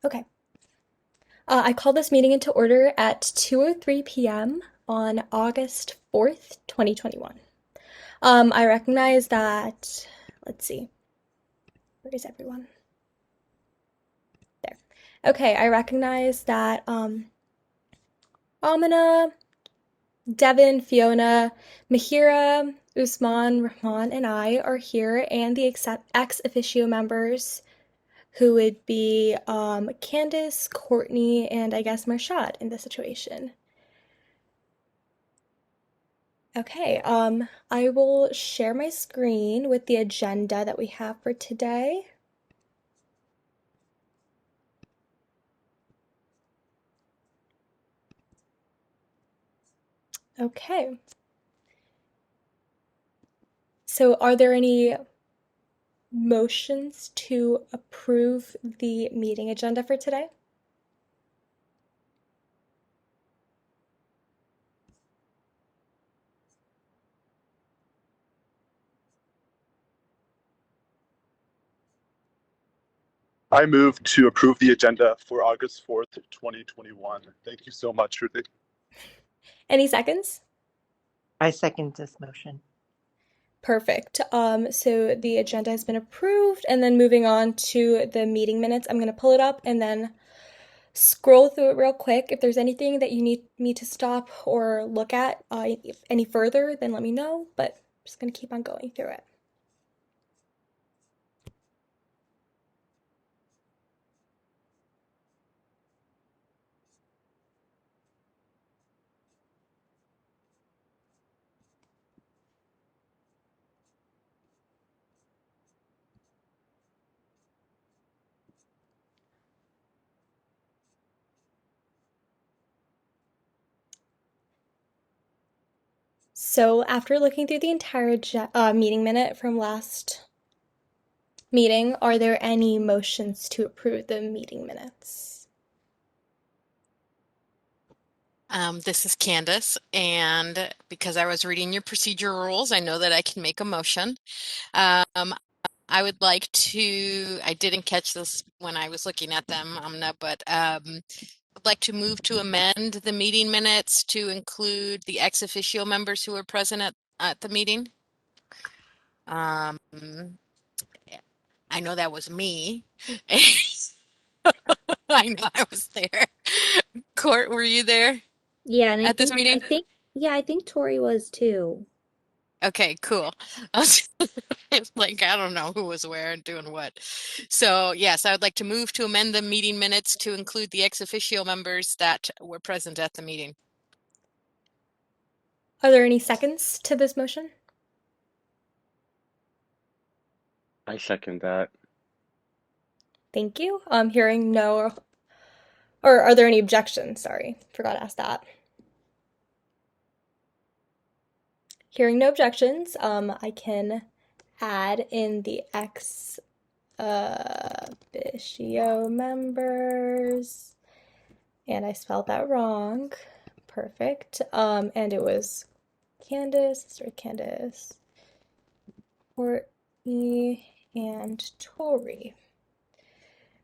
Okay. I call this meeting into order at 2:03 p.m. on August 4th, 2021. I recognize that, let's see, where is everyone? There. Okay, I recognize that Amina, Devin, Fiona, Mahira, Usman, Rahman, and I are here, and the ex officio members who would be Candace, Courtney, and I guess Marshad in this situation. Okay, I will share my screen with the agenda that we have for today. Okay. So are there any motions to approve the meeting agenda for today? I move to approve the agenda for August 4th, 2021. Thank you so much, Ruthie. Any seconds? I second this motion. Perfect. So the agenda has been approved, and then moving on to the meeting minutes, I'm going to pull it up and then scroll through it real quick. If there's anything that you need me to stop or look at any further, then let me know, but I'm just going to keep on going through it. So after looking through the entire meeting minute from last meeting, are there any motions to approve the meeting minutes? This is Candace, and because I was reading your procedure rules, I know that I can make a motion. I would like to, I didn't catch this when I was looking at them, but I'd like to move to amend the meeting minutes to include the ex officio members who were present at the meeting. I know that was me. I know I was there. Court, were you there Yeah, and at this meeting? I think Tori was too. Okay, cool. I was like, I don't know who was where and doing what. So, yes, I would like to move to amend the meeting minutes to include the ex officio members that were present at the meeting. Are there any seconds to this motion? I second that. Thank you. Hearing no, or are there any objections? Sorry, forgot to ask that. Hearing no objections, I can add in the ex officio members, and I spelled that wrong. Perfect. And it was Candace, Courtney, and Tori.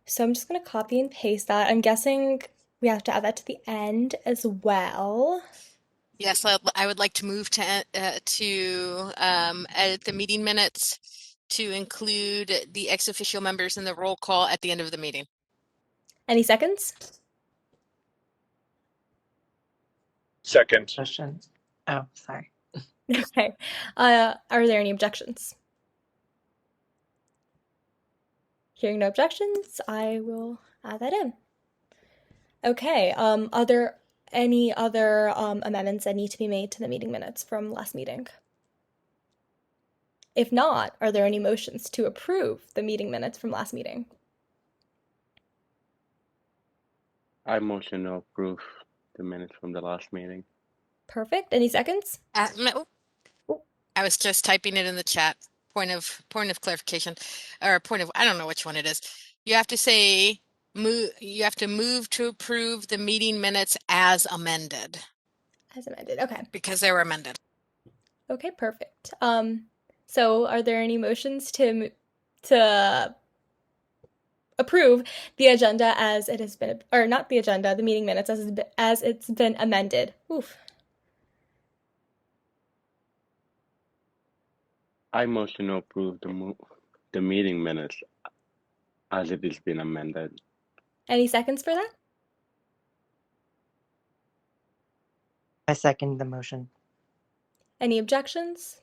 So I'm just gonna copy and paste that. I'm guessing we have to add that to the end as well. Yes, I would like to move to edit the meeting minutes to include the ex officio members in the roll call at the end of the meeting. Any seconds? Second. Motion. Oh, sorry. Okay. Are there any objections? Hearing no objections, I will add that in. Okay, are there any other amendments that need to be made to the meeting minutes from last meeting? If not, are there any motions to approve the meeting minutes from last meeting? I motion to approve the minutes from the last meeting. Perfect. Any seconds? No, I was just typing it in the chat. Point of clarification, or point of, I don't know which one it is. You have to say move. You have to move to approve the meeting minutes as amended As amended. Okay. because they were amended. Okay, perfect. So are there any motions to approve the agenda as it has been, or not the agenda, the meeting minutes as it's been amended. Oof. I motion to approve the meeting minutes as it has been amended. Any seconds for that? I second the motion. Any objections?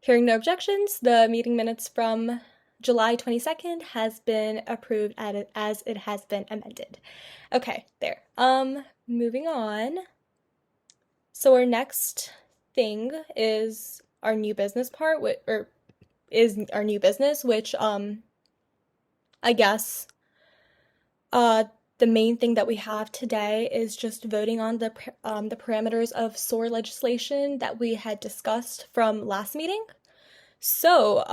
Hearing no objections, the meeting minutes from July 22nd has been approved as it has been amended. Okay, there. Moving on. So our next thing is our new business part, or is our new business, which I guess the main thing that we have today is just voting on the parameters of SOAR legislation that we had discussed from last meeting. So,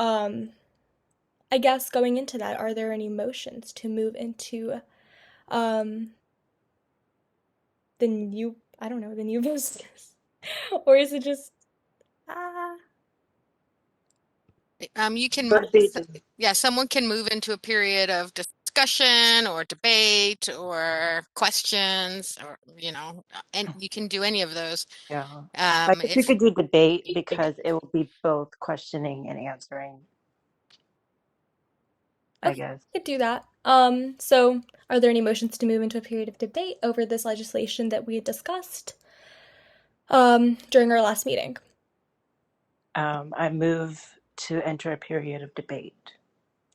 I guess going into that, are there any motions to move into the new, I don't know, the new business? Or is it just You can, Proceed. yeah, someone can move into a period of discussion or debate or questions, or and you can do any of those. Yeah. I guess we It's could do debate because it will be both questioning and answering, I Okay, guess. we could do that. So are there any motions to move into a period of debate over this legislation that we had discussed during our last meeting? I move to enter a period of debate.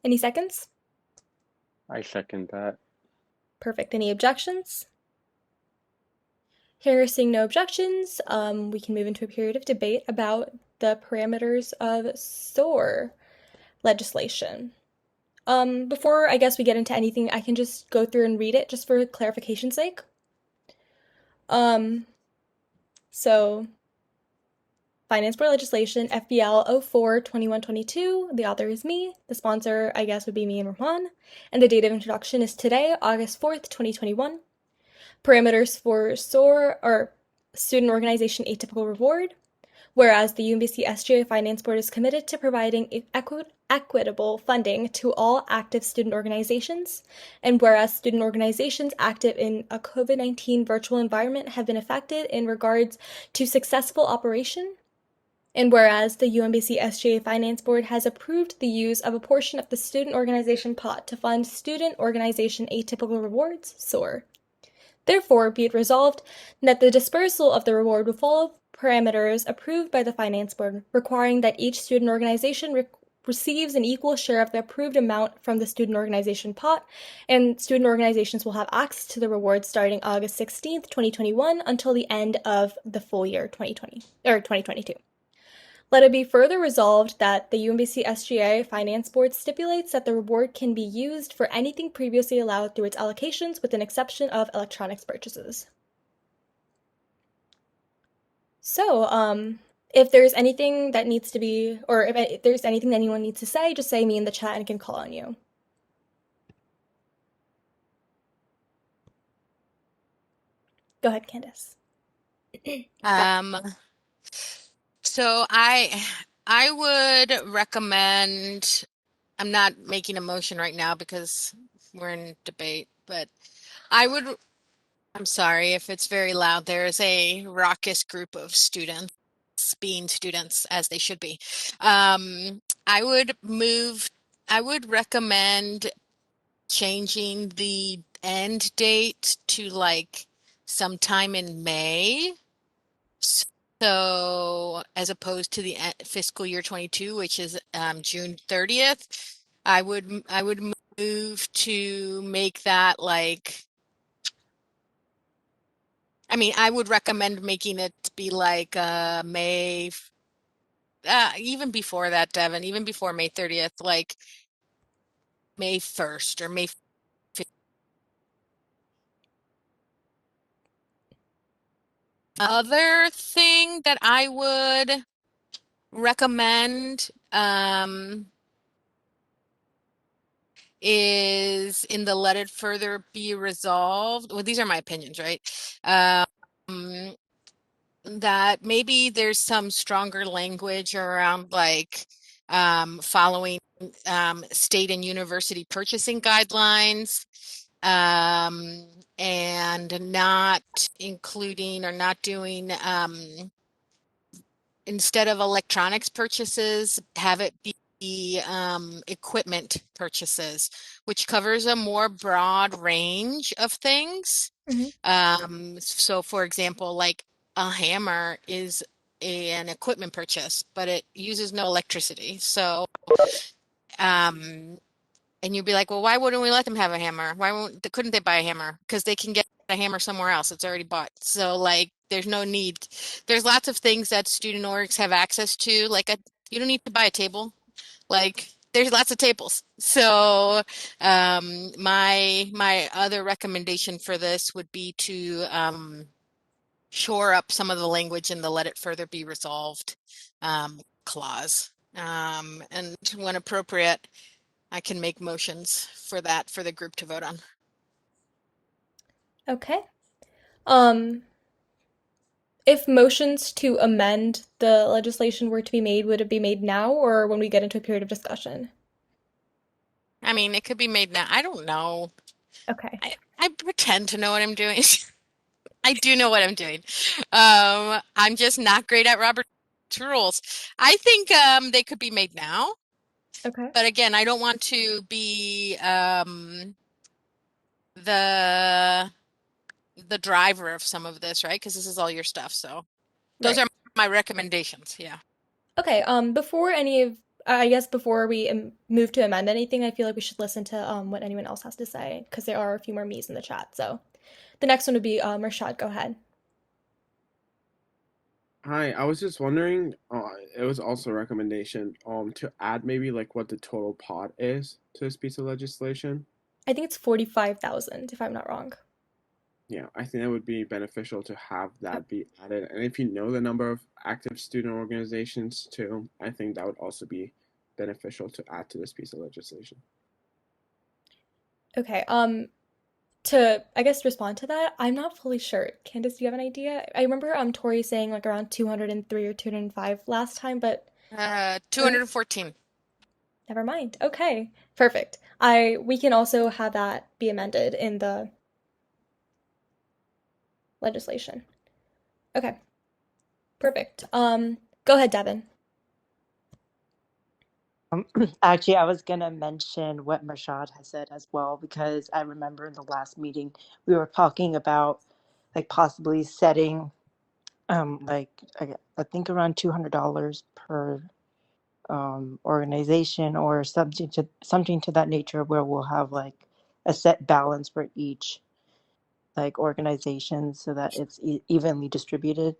Any seconds? I second that. Perfect. Any objections? Here, seeing no objections, we can move into a period of debate about the parameters of SOAR legislation. Before I guess we get into anything, I can just go through and read it just for clarification's sake. So Finance Board legislation, FBL 04-2122. The author is me. The sponsor, I guess, would be me and Rahman. And the date of introduction is today, August 4th, 2021. Parameters for SOAR, or Student Organization Atypical Reward. Whereas the UMBC SGA Finance Board is committed to providing equitable funding to all active student organizations, and whereas student organizations active in a COVID-19 virtual environment have been affected in regards to successful operation, and whereas the UMBC SGA Finance Board has approved the use of a portion of the student organization pot to fund Student Organization Atypical Rewards, SOAR. Therefore, be it resolved that the dispersal of the reward will follow parameters approved by the Finance Board, requiring that each student organization receives an equal share of the approved amount from the student organization pot, and student organizations will have access to the reward starting August 16th, 2021 until the end of the full year 2022. Let it be further resolved that the UMBC SGA Finance Board stipulates that the reward can be used for anything previously allowed through its allocations with an exception of electronics purchases. So, if there's anything that needs to be, or if there's anything that anyone needs to say, just say me in the chat and I can call on you. Go ahead, Candace. So I would recommend, I'm not making a motion right now because we're in debate, but I'm sorry if it's very loud. There is a raucous group of students being students as they should be. I would recommend changing the end date to like sometime in May. So as opposed to the fiscal year 22, which is June 30th, I would move to make that like, I mean, I would recommend making it be like May, even before that, Devin, even before May 30th, like May 1st or May 5th. Other thing that I would recommend is in the let it further be resolved. Well, these are my opinions, right? That maybe there's some stronger language around like following state and university purchasing guidelines, and not including or not doing, instead of electronics purchases, have it be equipment purchases, which covers a more broad range of things. So for example, like a hammer is an equipment purchase, but it uses no electricity. So, um, and you'd be like, well, why wouldn't we let them have a hammer? Couldn't they buy a hammer? Because they can get a hammer somewhere else. It's already bought. So like, there's no need. There's lots of things that student orgs have access to. You don't need to buy a table. Like, there's lots of tables. So, my other recommendation for this would be to shore up some of the language in the "let it further be resolved" clause. And when appropriate, I can make motions for that for the group to vote on. Okay. If motions to amend the legislation were to be made, would it be made now or when we get into a period of discussion? I mean, it could be made now. I don't know. Okay. I pretend to know what I'm doing. I do know what I'm doing. I'm just not great at Robert's rules. I think they could be made now, Okay. but again, I don't want to be the driver of some of this, right? Because this is all your stuff. So those Right. are my recommendations. Yeah. Okay. Before we move to amend anything, I feel like we should listen to what anyone else has to say because there are a few more me's in the chat. So the next one would be Rashad. Go ahead. Hi, I was just wondering, it was also a recommendation, to add maybe like what the total pot is to this piece of legislation. I think it's 45,000 if I'm not wrong. Yeah, I think that would be beneficial to have that be added. And if you know the number of active student organizations too, I think that would also be beneficial to add to this piece of legislation. Okay. To I guess respond to that, I'm not fully sure. Candace, do you have an idea? I remember Tori saying like around 203 or 205 last time, but 214. never mind. Okay. Perfect. We can also have that be amended in the legislation. Okay. Perfect. Go ahead, Devin. Actually, I was gonna mention what Marshad has said as well, because I remember in the last meeting we were talking about like possibly setting like I think around $200 per organization or something to that nature, where we'll have like a set balance for each like organization so that it's evenly distributed.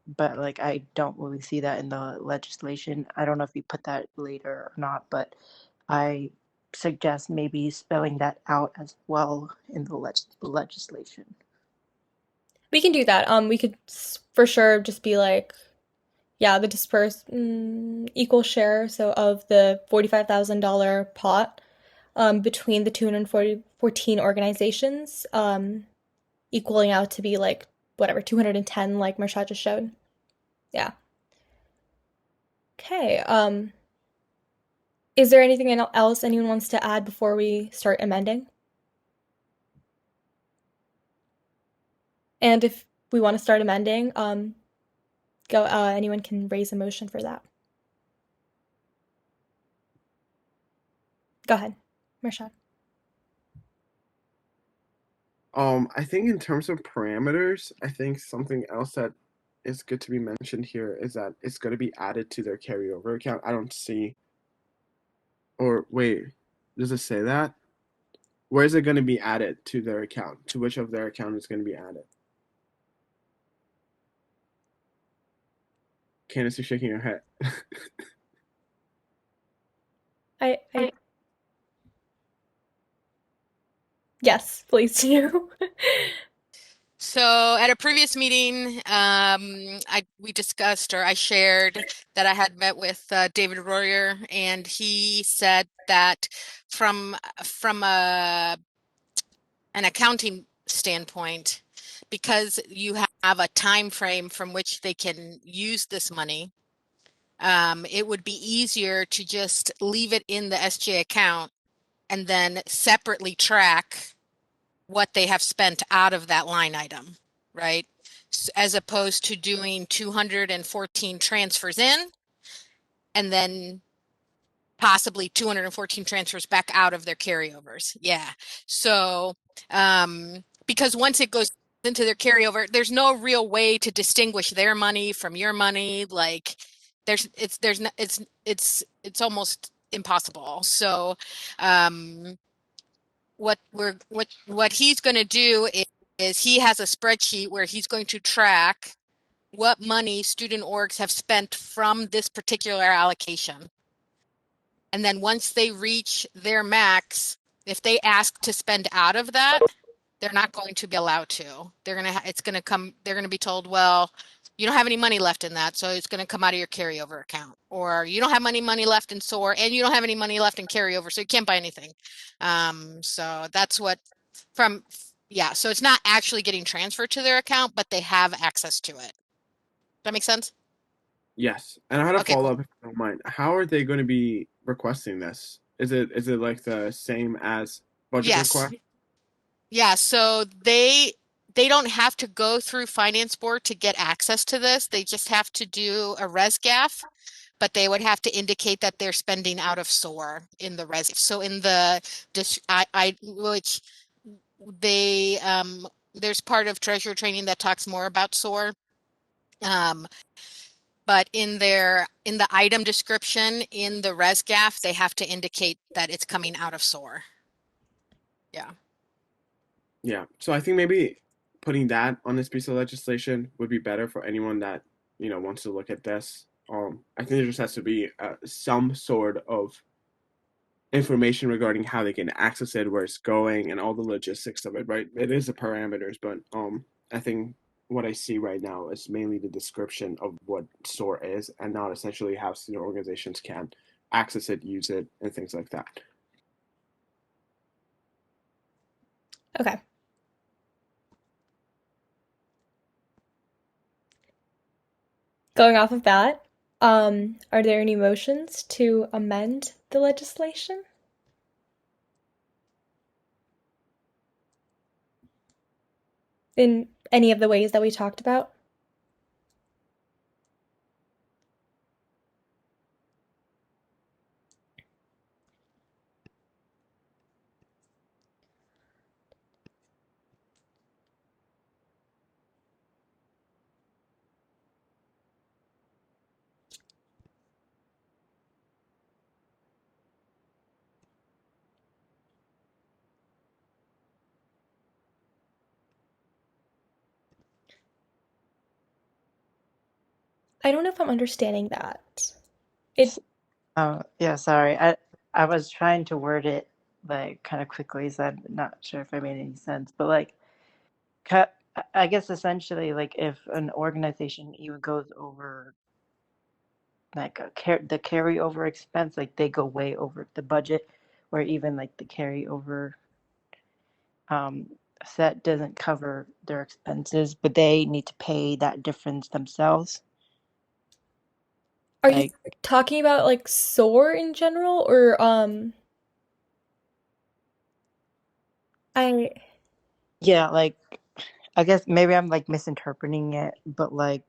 But like I don't really see that in the legislation. I don't know if you put that later or not, but I suggest maybe spelling that out as well in the legislation. We can do that. We could for sure just be like, yeah, the dispersed equal share, so of the $45,000 pot between the 214 organizations, equaling out to be like whatever 210, like Marshad just showed. Yeah. Okay. Is there anything else anyone wants to add before we start amending? And if we want to start amending, anyone can raise a motion for that. Go ahead, Marshad. I think in terms of parameters, I think something else that is good to be mentioned here is that it's going to be added to their carryover account. I don't see, or wait, does it say that? Where is it going to be added to their account? To which of their account is going to be added? Candace, you're shaking your head. I Yes, please do. So at a previous meeting, we discussed, or I shared that I had met with David Royer, and he said that from an accounting standpoint, because you have a time frame from which they can use this money, it would be easier to just leave it in the SJ account and then separately track what they have spent out of that line item, right? As opposed to doing 214 transfers in and then possibly 214 transfers back out of their carryovers. Yeah. So, because once it goes into their carryover, there's no real way to distinguish their money from your money. Like it's almost impossible. So, what he's going to do is he has a spreadsheet where he's going to track what money student orgs have spent from this particular allocation. And then once they reach their max, if they ask to spend out of that, they're not going to be allowed to. They're going to be told, well, you don't have any money left in that, so it's going to come out of your carryover account. Or you don't have money left in SOAR, and you don't have any money left in carryover, so you can't buy anything. So that's what yeah, so it's not actually getting transferred to their account, but they have access to it. Does that make sense? Yes, and I had a Okay, follow cool. up if you don't mind. How are they going to be requesting this? Is it like the same as budget Yes. request? Yeah, so they don't have to go through finance board to get access to this. They just have to do a ResGAF, but they would have to indicate that they're spending out of SOAR in the res. So in the which they there's part of treasurer training that talks more about SOAR. But in the item description in the ResGAF, they have to indicate that it's coming out of SOAR. Yeah. Yeah. So I think maybe putting that on this piece of legislation would be better for anyone that wants to look at this. I think there just has to be some sort of information regarding how they can access it, where it's going, and all the logistics of it. Right? It is the parameters, but I think what I see right now is mainly the description of what SOAR is, and not essentially how student organizations can access it, use it, and things like that. Okay. Going off of that, are there any motions to amend the legislation? In any of the ways that we talked about? I don't know if I'm understanding that. It Oh, yeah, sorry. I was trying to word it like kind of quickly, so I'm not sure if I made any sense. But like, I guess essentially, like if an organization even goes over like the carryover expense, like they go way over the budget, or even like the carryover um, set doesn't cover their expenses, but they need to pay that difference themselves. Are you Like, talking about like SOAR in general or I yeah, like I guess maybe I'm like misinterpreting it, but like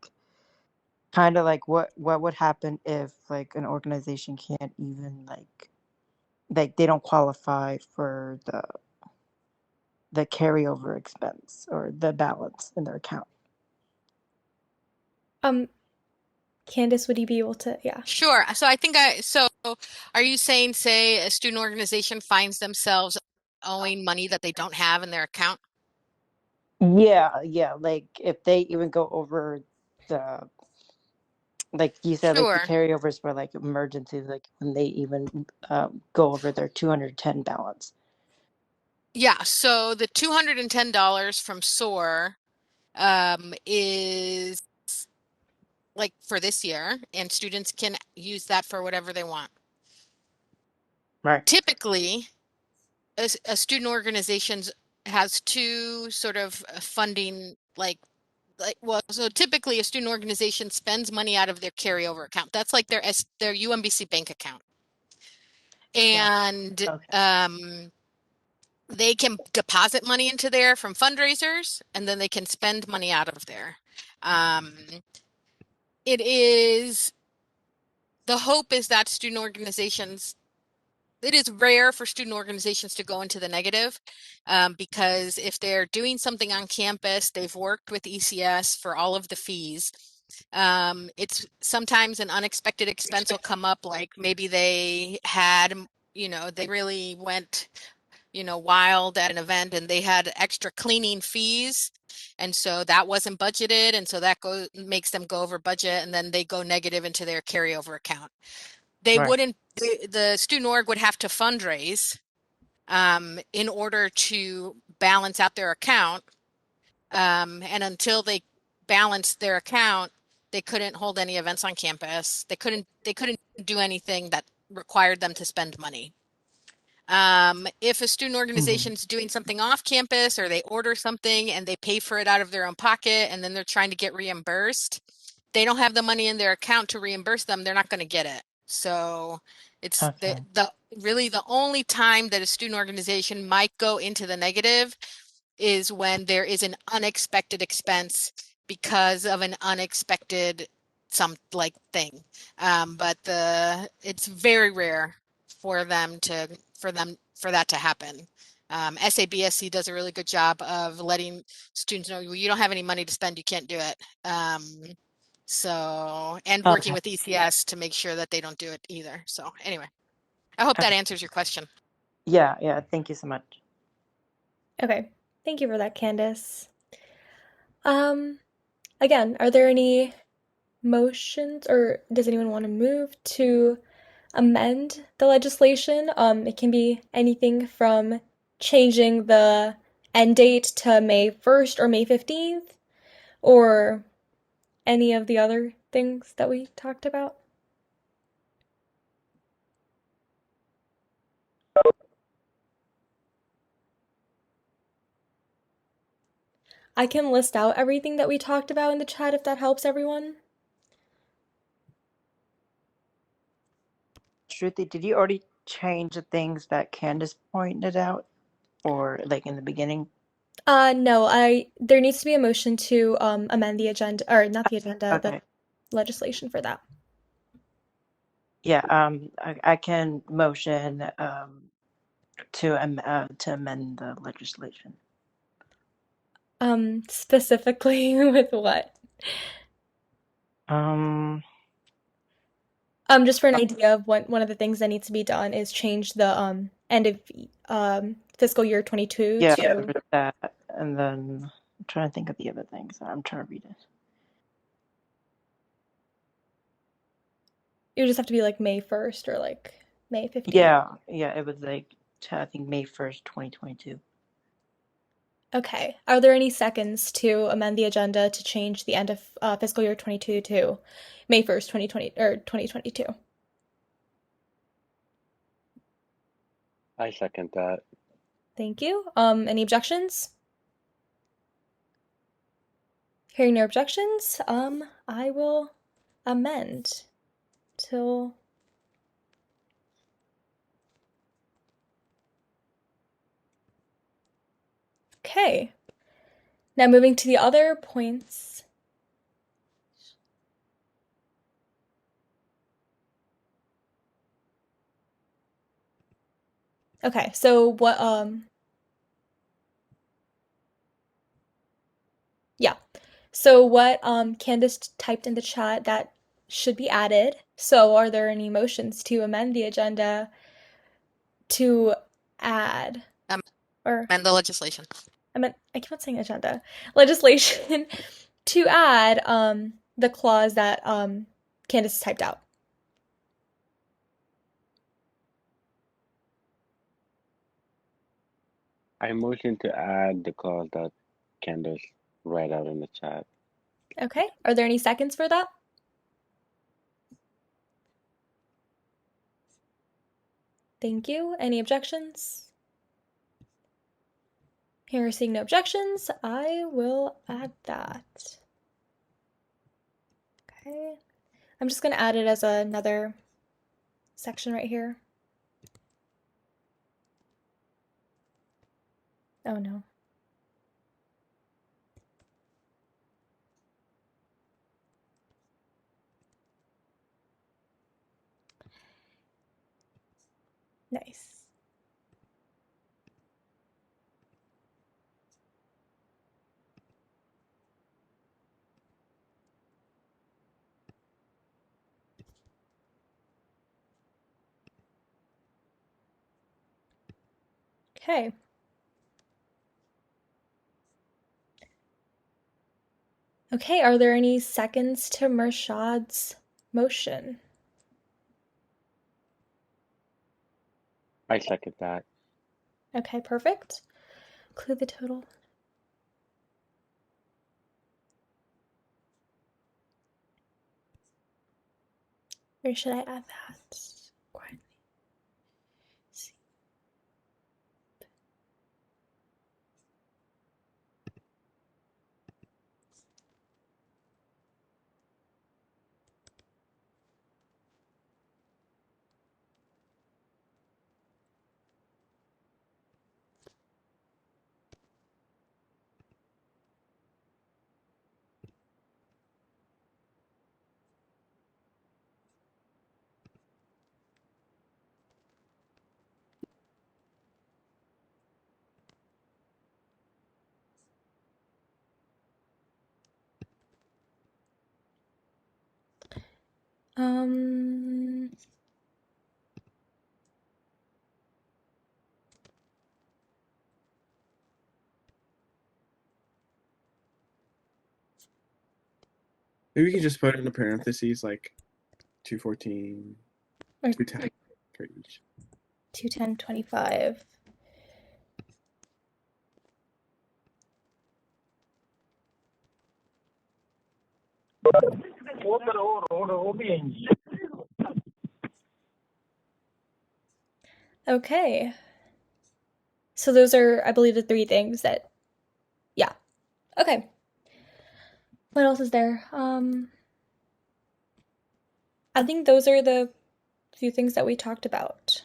kind of like what would happen if like an organization can't even like they don't qualify for the carryover expense or the balance in their account. um Candace, would you be able to yeah. Sure. So are you saying, say, a student organization finds themselves owing money that they don't have in their account? Yeah, like if they even go over the like you said, like the Sure. carryovers for like emergencies, like when they even go over their 210 balance. Yeah, so the $210 from SOAR is like for this year, and students can use that for whatever they want. Right. Typically, a student organization has two sort of funding like so typically a student organization spends money out of their carryover account. That's like their UMBC bank account. And Okay. they can deposit money into there from fundraisers, and then they can spend money out of there. Um, it is the hope is that student organizations, it is rare for student organizations to go into the negative, because if they're doing something on campus, they've worked with ECS for all of the fees. It's sometimes an unexpected expense will come up, like maybe they had, they really went, wild at an event and they had extra cleaning fees. And so that wasn't budgeted. And so that makes them go over budget, and then they go negative into their carryover account. They Right. wouldn't, the student org would have to fundraise in order to balance out their account. And until they balanced their account, they couldn't hold any events on campus. They couldn't do anything that required them to spend money. If a student organization is doing something off campus, or they order something and they pay for it out of their own pocket, and then they're trying to get reimbursed, they don't have the money in their account to reimburse them, they're not going to get it. So it's Okay. really the only time that a student organization might go into the negative is when there is an unexpected expense because of an unexpected thing. But it's very rare for that to happen. SABSC does a really good job of letting students know, you don't have any money to spend, you can't do it. And working Okay. with ECS to make sure that they don't do it either. So anyway, I hope that Okay. answers your question. Yeah. Thank you so much. Okay, thank you for that, Candace. Again, are there any motions, or does anyone want to move to amend the legislation? It can be anything from changing the end date to May 1st or May 15th, or any of the other things that we talked about. I can list out everything that we talked about in the chat if that helps everyone. Shruti, did you already change the things that Candace pointed out, or like in the beginning? No, there needs to be a motion to amend the agenda, or not the agenda, the Okay. legislation for that. Yeah. I can motion to amend the legislation. Specifically with what? Just for an idea of what one of the things that needs to be done is change the end of fiscal year 22 Yeah, to that, and then I'm trying to think of the other things. I'm trying to read it. it would just have to be like May 1st or like May 15th. Yeah, it was like I think May 1st, 2022. Okay. Are there any seconds to amend the agenda to change the end of fiscal year 22 to May 1st, 2020 or 2022? I second that. Thank you. Any objections? Hearing no objections, I will amend till okay. Now moving to the other points. Okay, so what yeah. So what Candace typed in the chat that should be added. So are there any motions to amend the agenda to add or And the legislation. I keep on saying agenda. Legislation to add the clause that Candace typed out. I motion to add the clause that Candace read out in the chat. Okay. Are there any seconds for that? Thank you. Any objections? Here, seeing no objections, I will add that. Okay. I'm just going to add it as another section right here. Oh no. Nice. Okay. Okay, are there any seconds to Mershad's motion? I second that. Okay, perfect. Include the total. Where should I add that? Quietly. See. Um, Maybe we can just put in the parentheses like 214, or 210 for each. 210.25. Okay. So those are, I believe, the three things that, yeah. Okay. What else is there? I think those are the few things that we talked about.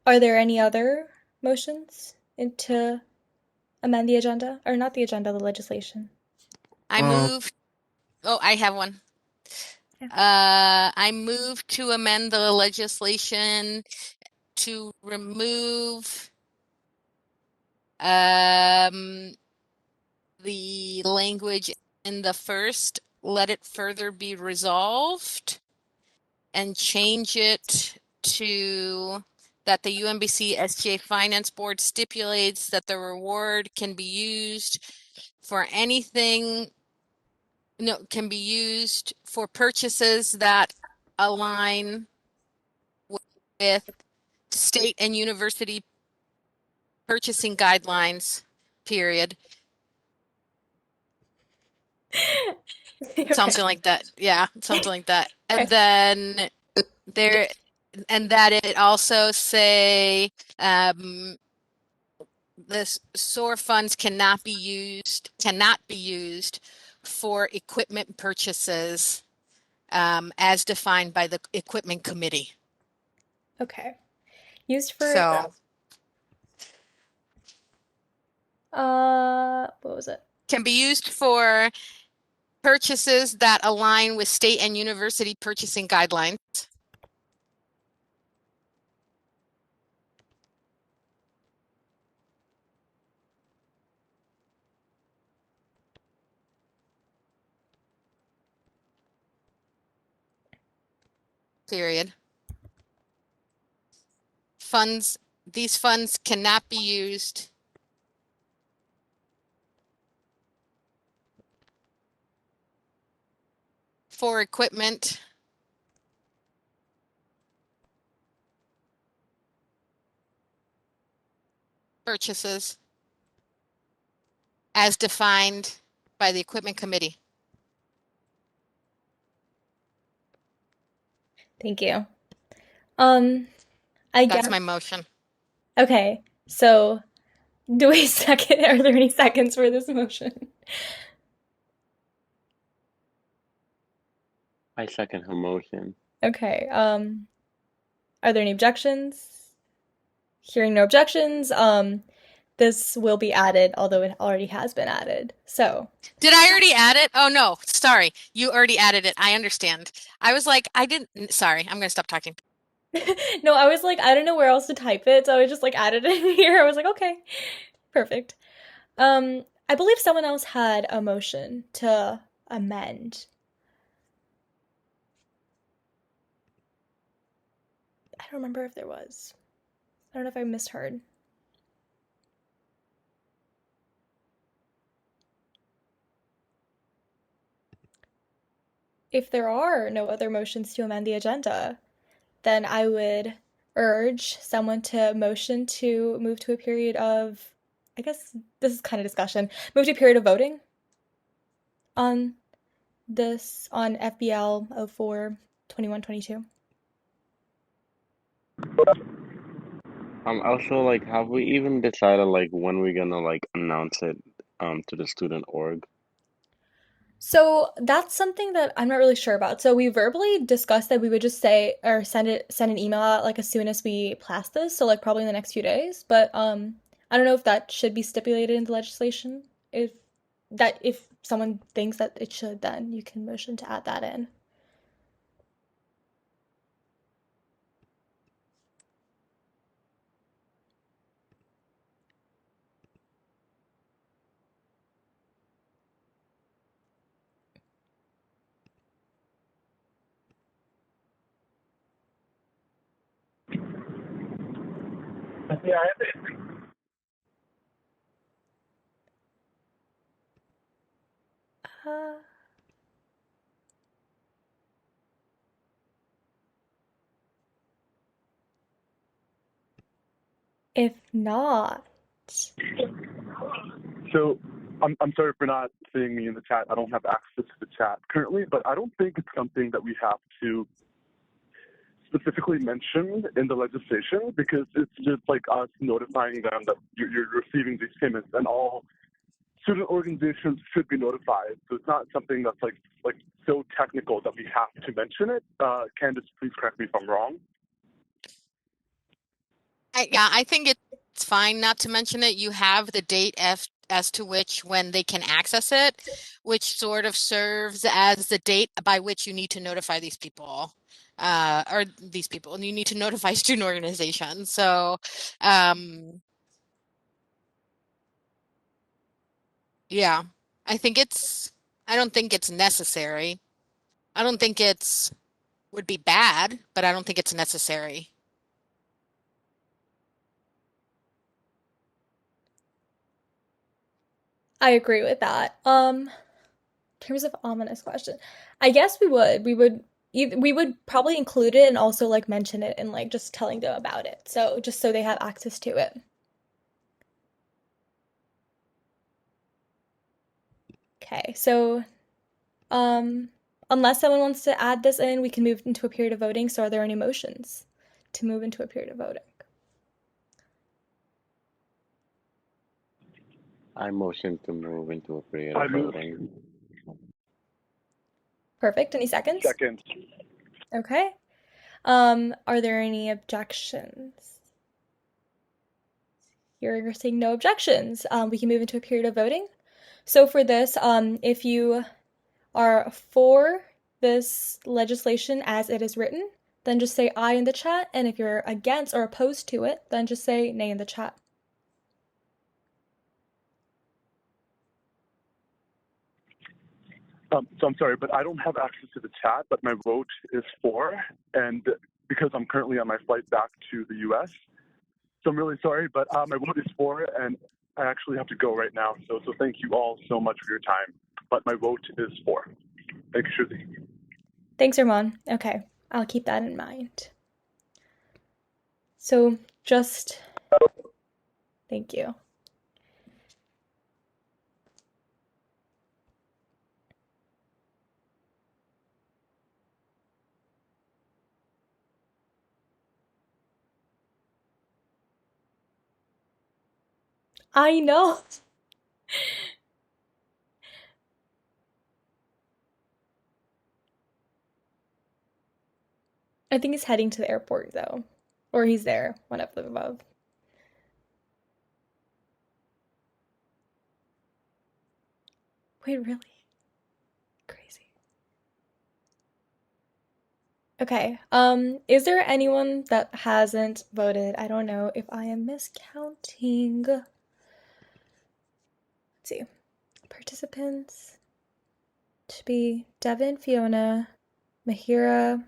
Are there any other motions to amend the agenda? Or not the agenda, the legislation? I move. Oh, I have one. I move to amend the legislation to remove the language in the first, let it further be resolved, and change it to that the UMBC SGA Finance Board stipulates that the reward can be used for anything, can be used for purchases that align with state and university purchasing guidelines, period. Okay. Something like that. Yeah, something like that. And Okay. then there, and that it also say the SOAR funds cannot be used for equipment purchases as defined by the equipment committee. Okay. Used for So what was it? can be used for purchases that align with state and university purchasing guidelines. Period. These funds cannot be used for equipment purchases as defined by the equipment committee. Thank you. That's my motion. Okay. So do we second? Are there any seconds for this motion? I second her motion. Okay, are there any objections? Hearing no objections, this will be added, although it already has been added. So, Did I already add it? Oh no, sorry. You already added it. I understand. I was like, I didn't. Sorry, I'm gonna stop talking. no, I was like, I don't know where else to type it, so I just like added it in here. I was like, okay, perfect. I believe someone else had a motion to amend. I don't remember if there was. I don't know if I misheard. If there are no other motions to amend the agenda, then I would urge someone to motion to move to a period of, I guess this is kind of discussion, move to a period of voting on this, on FBL 04-21-22. Also, like, have we even decided like when we're gonna like announce it to the student org? So that's something that I'm not really sure about. So we verbally discussed that we would just say or send an email out like as soon as we pass this, so like probably in the next few days. But I don't know if that should be stipulated in the legislation. If someone thinks that it should, then you can motion to add that in. Yeah, Uh, if not, so I'm sorry for not seeing me in the chat. I don't have access to the chat currently, but I don't think it's something that we have to specifically mention in the legislation because it's just like us notifying them that you're receiving these payments, and all student organizations should be notified. So it's not something that's like so technical that we have to mention it. Candace, please correct me if I'm wrong. I think it's fine not to mention it. You have the date as to which when they can access it, which sort of serves as the date by which you need to notify these people. Or these people, and you need to notify student organizations. So, yeah, I think I don't think it's necessary. I don't think it's would be bad, but I don't think it's necessary. I agree with that. In terms of ominous question, I guess we would probably include it and also like mention it and like just telling them about it. So just so they have access to it. Okay, so unless someone wants to add this in, we can move into a period of voting. So are there any motions to move into a period of voting? I motion to move into a period I of move. voting. Perfect. Any seconds? Second. Okay. Are there any objections? You're saying no objections. We can move into a period of voting. So for this, if you are for this legislation as it is written, then just say aye in the chat. And if you're against or opposed to it, then just say nay in the chat. So I'm sorry, but I don't have access to the chat, but my vote is for, and because I'm currently on my flight back to the U.S., so I'm really sorry, but my vote is for, and I actually have to go right now. So thank you all so much for your time, but my vote is for. Thank you, Shruti. Thanks, Ramon. Okay, I'll keep that in mind. So just thank you. I know. I think he's heading to the airport though. Or he's there, one of the above. Wait, really? Crazy. Okay. Is there anyone that hasn't voted? I don't know if I am miscounting. Let's see. Participants to be Devin, Fiona, Mahira,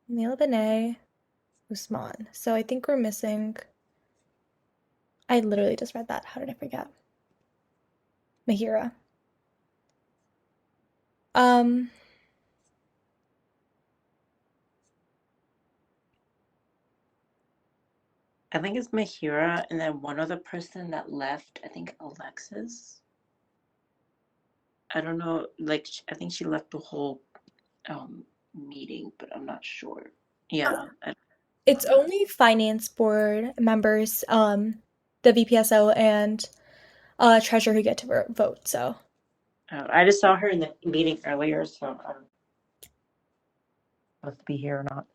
Neil Benet, Usman. So I think we're missing. I literally just read that. How did I forget? Mahira. Um, I think it's Mahira and then one other person that left. I think Alexis. I don't know. Like I think she left the whole meeting, but I'm not sure. Yeah. it's only finance board members, the VPSO and treasurer who get to vote. So I just saw her in the meeting earlier, so I'm supposed to be here or not.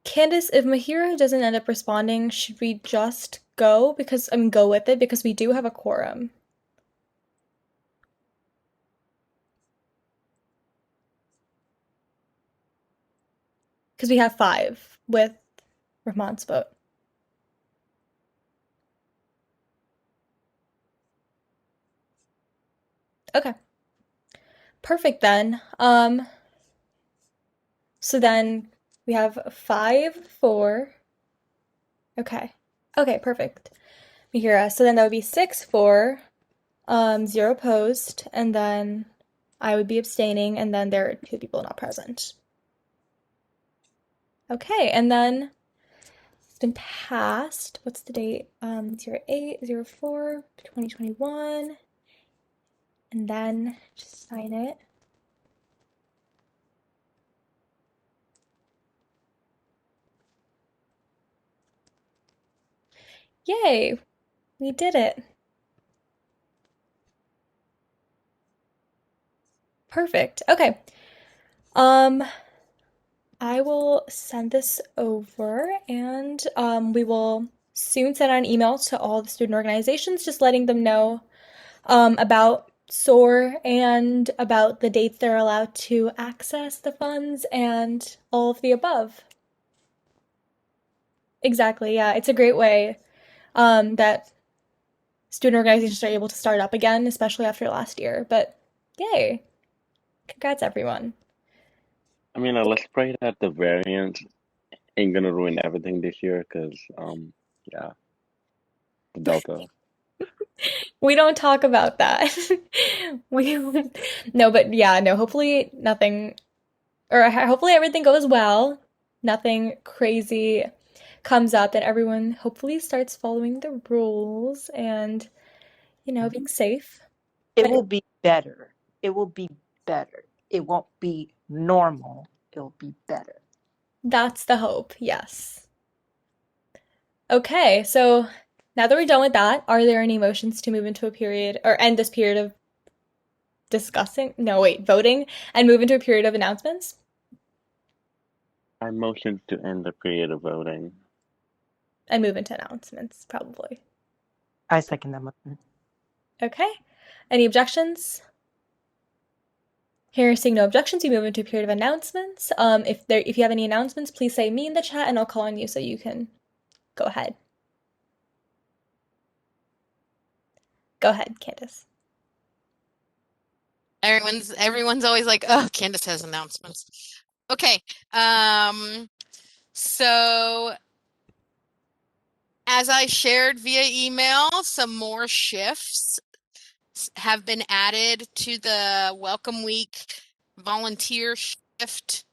Candace, if Mahira doesn't end up responding, should we just go? Because go with it because we do have a quorum. Because we have 5 with Rahman's vote. Okay. Perfect then. So then we have 5, 4. Okay. Okay, perfect. Mahira. So then that would be 6, 4, 0 opposed, and then I would be abstaining, and then there are 2 people not present. Okay, and then it's been passed. What's the date? 08/04 2021. And then just sign it. Yay! We did it. Perfect. Okay. I will send this over and we will soon send out an email to all the student organizations just letting them know about SOAR and about the dates they're allowed to access the funds and all of the above. Exactly, yeah. It's a great way that student organizations are able to start up again, especially after last year. But yay! Congrats, everyone. I mean, let's pray that the variants ain't gonna ruin everything this year, cause yeah, the Delta. We don't talk about that. We no, but yeah, no, hopefully nothing or hopefully everything goes well. Nothing crazy comes up and everyone hopefully starts following the rules and being safe. It But will be better. It will be better. It won't be normal. It'll be better. that's the hope. Yes. Okay, so now that we're done with that, are there any motions to move into a period or end this period of voting and move into a period of announcements? I motion to end the period of voting. And move into announcements, probably. I second that motion. Okay. Any objections? Here, seeing no objections, we move into a period of announcements. If you have any announcements, please say me in the chat and I'll call on you so you can go ahead. Go ahead, Candace. Everyone's always like, oh, Candace has announcements. Okay. So as I shared via email, some more shifts have been added to the Welcome Week volunteer shift,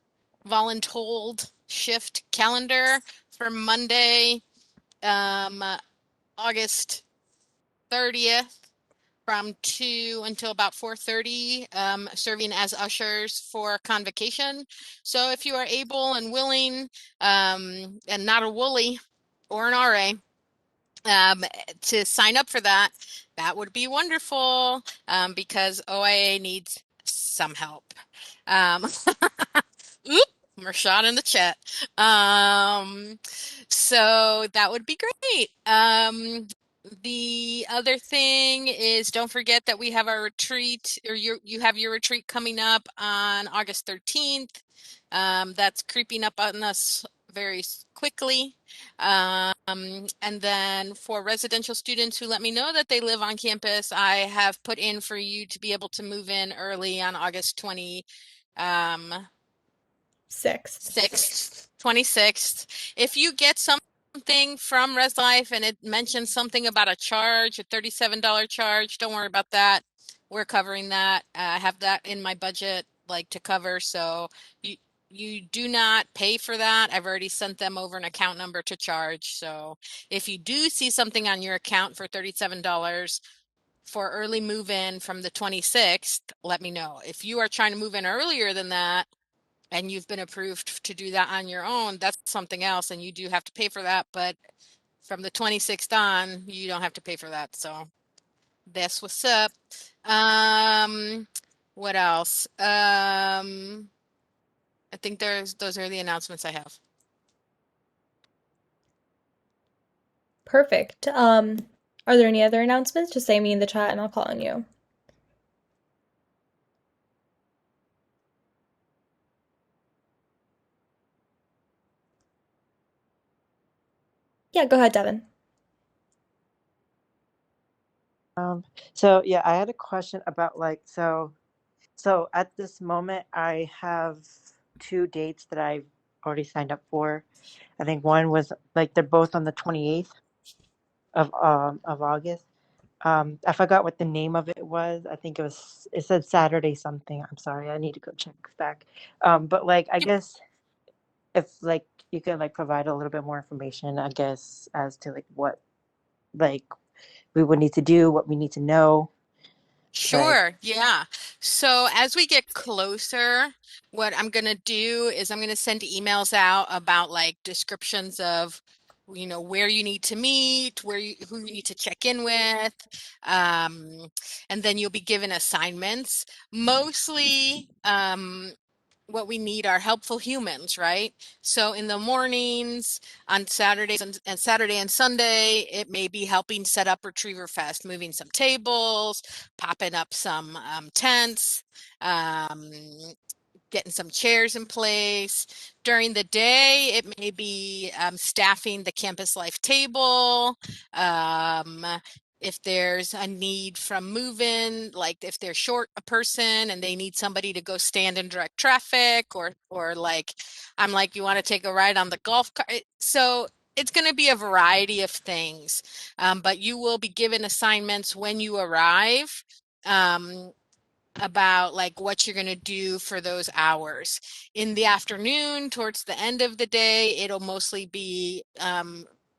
voluntold shift calendar for Monday, August 30th from 2 until about 4:30, serving as ushers for convocation. So if you are able and willing, and not a woolly or an RA, to sign up for that, that would be wonderful, because OIA needs some help. Oop, Mershad in the chat. So that would be great. The other thing is don't forget that we have our retreat, or you have your retreat coming up on August 13th. That's creeping up on us very quickly. And then for residential students who let me know that they live on campus, I have put in for you to be able to move in early on August 20. Um, 6th. 6th, 26th. If you get something from Res Life and it mentions something about a charge, a $37 charge, don't worry about that. We're covering that. I have that in my budget, like to cover. So you do not pay for that. I've already sent them over an account number to charge. So if you do see something on your account for $37 for early move in from the 26th, let me know. If you are trying to move in earlier than that, and you've been approved to do that on your own, that's something else, and you do have to pay for that. But from the 26th on, you don't have to pay for that. So that's what's up. What else? I think those are the announcements I have. Perfect. Are there any other announcements? Just say me in the chat and I'll call on you. Yeah, go ahead, Devin. So yeah, I had a question about like so at this moment I have 2 dates that I've already signed up for. I think one was like they're both on the 28th of August. I forgot what the name of it was. I think it said Saturday something. I'm sorry, I need to go check back. But like I guess if like you could like provide a little bit more information, I guess, as to like what like we would need to do, what we need to know. Like Sure, yeah. So as we get closer, what I'm gonna do is I'm gonna send emails out about like descriptions of, where you need to meet, who you need to check in with, and then you'll be given assignments. Mostly, what we need are helpful humans, right? So in the mornings, on Saturdays and Saturday and Sunday, it may be helping set up Retriever Fest, moving some tables, popping up some tents, um, getting some chairs in place. During the day, it may be staffing the campus life table. Um, if there's a need from move-in, like if they're short a person and they need somebody to go stand and direct traffic, or like I'm like, you want to take a ride on the golf cart? So it's going to be a variety of things, but you will be given assignments when you arrive. About like what you're going to do for those hours. In the afternoon, towards the end of the day, it'll mostly be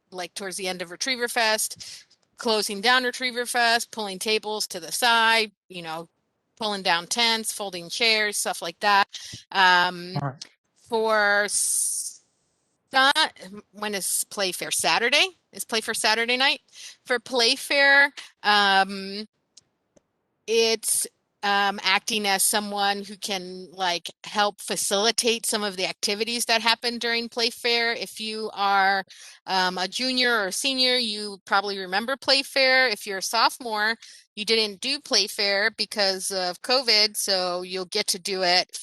like towards the end of Retriever Fest, closing down Retriever Fest, pulling tables to the side, pulling down tents, folding chairs, stuff like that. uh, For when is Playfair? Saturday? Is Playfair Saturday night? For Playfair, it's acting as someone who can like help facilitate some of the activities that happen during Playfair. If you are a junior or a senior, you probably remember Playfair. If you're a sophomore, you didn't do Playfair because of COVID, so you'll get to do it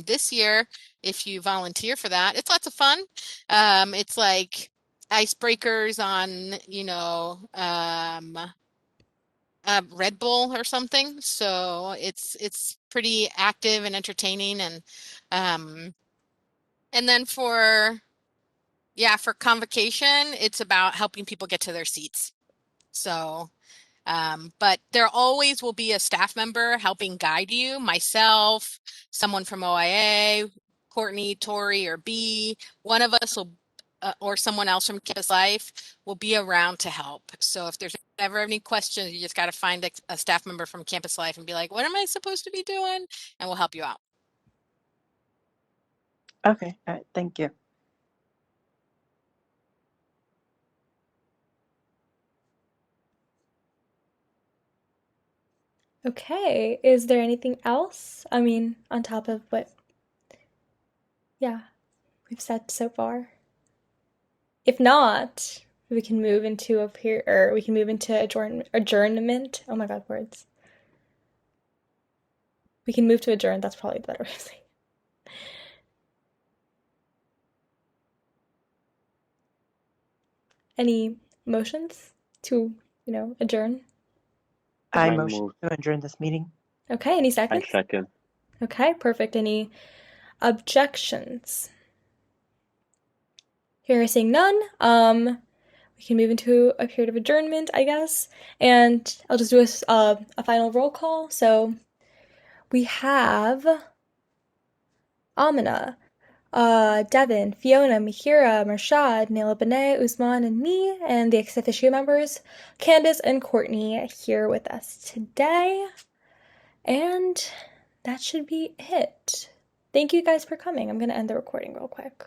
this year if you volunteer for that. It's lots of fun. It's like icebreakers on, Red Bull or something. So it's pretty active and entertaining, um and then for convocation, it's about helping people get to their seats. So but there always will be a staff member helping guide you, myself, someone from OIA, Courtney, Tori, or B. One of us will, or someone else from Campus Life will be around to help. So if there's ever any questions, you just got to find a staff member from Campus Life and be like, what am I supposed to be doing? And we'll help you out. okay, all right, thank you. Okay, is there anything else? I mean, on top of what Yeah, we've said so far. If not, we can move into adjournment. Oh my god, words. We can move to adjourn. That's probably the better way of saying it. Any motions to, adjourn? I I motion move. to adjourn this meeting. Okay, any I seconds? second. Okay, perfect. Any objections? Hearing none, we can move into a period of adjournment, I guess. And I'll just do a final roll call. So we have Amina, Devin, Fiona, Mihira, Marshad, Naila Benet, Usman, and me, and the ex officio members, Candace and Courtney, here with us today. And that should be it. Thank you guys for coming. I'm going to end the recording real quick.